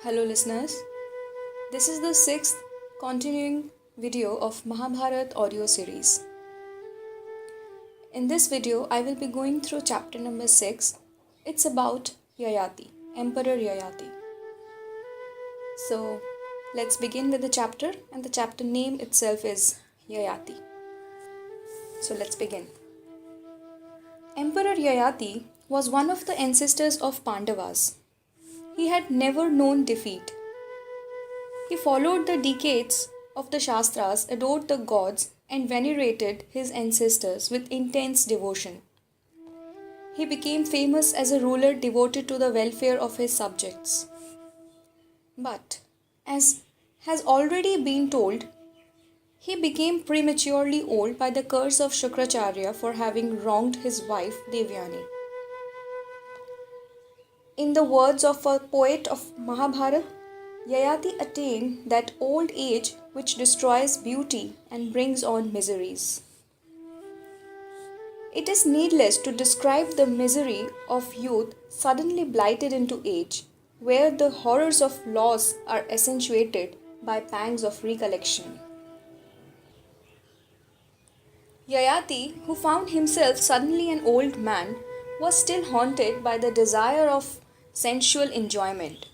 Hello listeners, this is the sixth continuing video of Mahabharata audio series. In this video, I will be going through chapter number 6. It's about Yayati, Emperor Yayati. So, let's begin with the chapter, and the chapter name itself is Yayati. So, let's begin. Emperor Yayati was one of the ancestors of Pandavas. He had never known defeat. He followed the decades of the Shastras, adored the gods, and venerated his ancestors with intense devotion. He became famous as a ruler devoted to the welfare of his subjects. But, as has already been told, he became prematurely old by the curse of Shukracharya for having wronged his wife Devyani. In the words of a poet of Mahabharata, Yayati attained that old age which destroys beauty and brings on miseries. It is needless to describe the misery of youth suddenly blighted into age, where the horrors of loss are accentuated by pangs of recollection. Yayati, who found himself suddenly an old man, was still haunted by the desire of sensual enjoyment.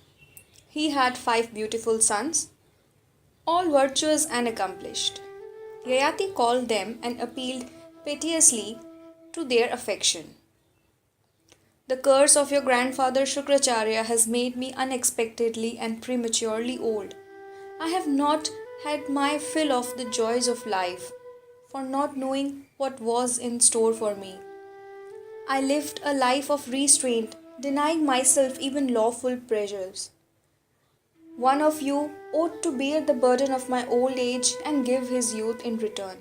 He had 5 beautiful sons, all virtuous and accomplished. Yayati called them and appealed piteously to their affection. The curse of your grandfather Shukracharya has made me unexpectedly and prematurely old. I have not had my fill of the joys of life, for not knowing what was in store for me. I lived a life of restraint, denying myself even lawful pleasures. One of you ought to bear the burden of my old age and give his youth in return.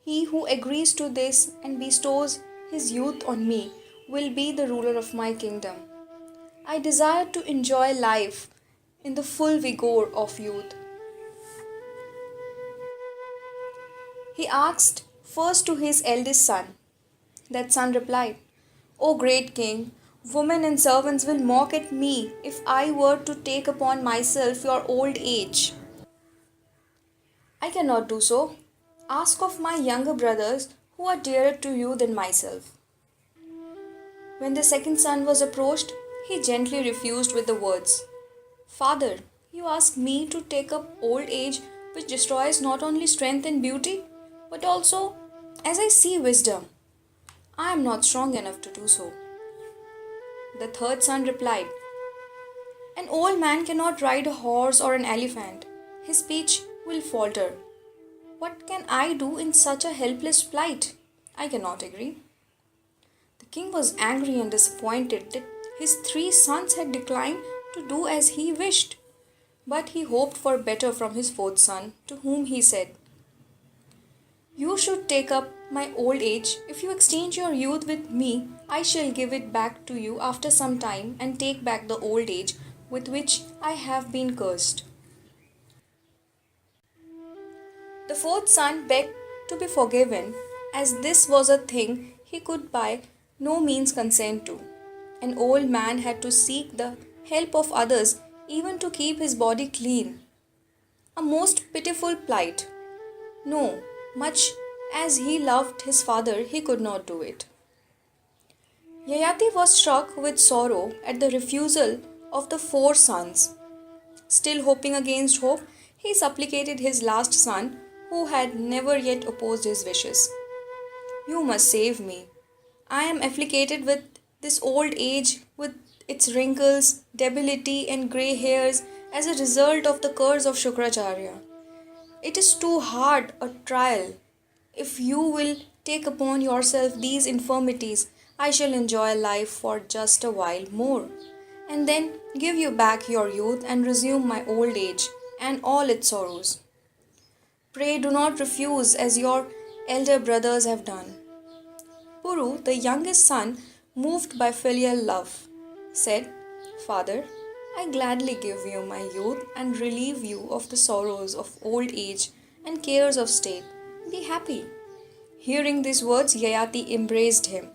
He who agrees to this and bestows his youth on me will be the ruler of my kingdom. I desire to enjoy life in the full vigor of youth. He asked first to his eldest son. That son replied, O great king, women and servants will mock at me if I were to take upon myself your old age. I cannot do so. Ask of my younger brothers who are dearer to you than myself. When the second son was approached, he gently refused with the words, Father, you ask me to take up old age which destroys not only strength and beauty, but also, as I see, wisdom. I am not strong enough to do so. The third son replied, An old man cannot ride a horse or an elephant. His speech will falter. What can I do in such a helpless plight? I cannot agree. The king was angry and disappointed that his 3 sons had declined to do as he wished. But he hoped for better from his fourth son, to whom he said, You should take up my old age. If you exchange your youth with me, I shall give it back to you after some time and take back the old age with which I have been cursed. The fourth son begged to be forgiven, as this was a thing he could by no means consent to. An old man had to seek the help of others even to keep his body clean. A most pitiful plight. No, much as he loved his father, he could not do it. Yayati was struck with sorrow at the refusal of the 4 sons. Still hoping against hope, he supplicated his last son, who had never yet opposed his wishes. You must save me. I am afflicted with this old age, with its wrinkles, debility, and grey hairs as a result of the curse of Shukracharya. It is too hard a trial. If you will take upon yourself these infirmities, I shall enjoy life for just a while more, and then give you back your youth and resume my old age and all its sorrows. Pray do not refuse as your elder brothers have done. Puru, the youngest son, moved by filial love, said, Father, I gladly give you my youth and relieve you of the sorrows of old age and cares of state. Be happy. Hearing these words, Yayati embraced him.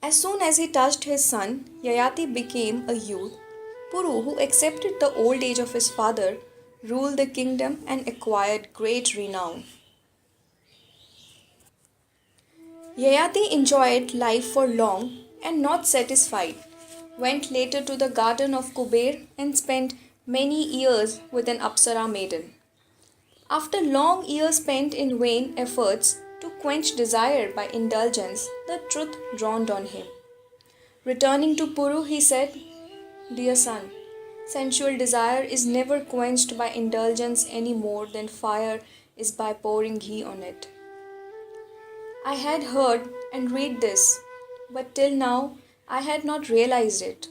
As soon as he touched his son, Yayati became a youth, Puru, who accepted the old age of his father, ruled the kingdom and acquired great renown. Yayati enjoyed life for long and not satisfied, went later to the garden of Kuber and spent many years with an Apsara maiden. After long years spent in vain efforts to quench desire by indulgence, the truth dawned on him. Returning to Puru, he said, "Dear son, sensual desire is never quenched by indulgence any more than fire is by pouring ghee on it. I had heard and read this, but till now I had not realized it.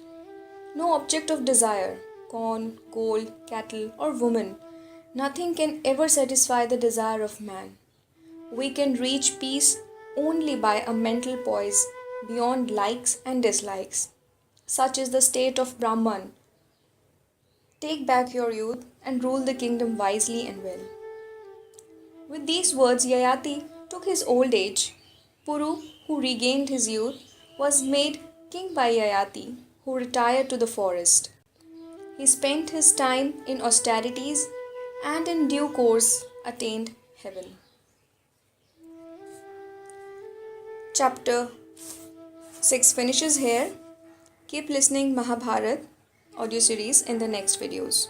No object of desire, corn, gold, cattle, or woman, nothing can ever satisfy the desire of man. We can reach peace only by a mental poise beyond likes and dislikes. Such is the state of Brahman. Take back your youth and rule the kingdom wisely and well." With these words, Yayati took his old age. Puru, who regained his youth, was made king by Yayati, who retired to the forest. He spent his time in austerities and in due course attained heaven. Chapter 6 finishes here. Keep listening Mahabharat audio series in the next videos.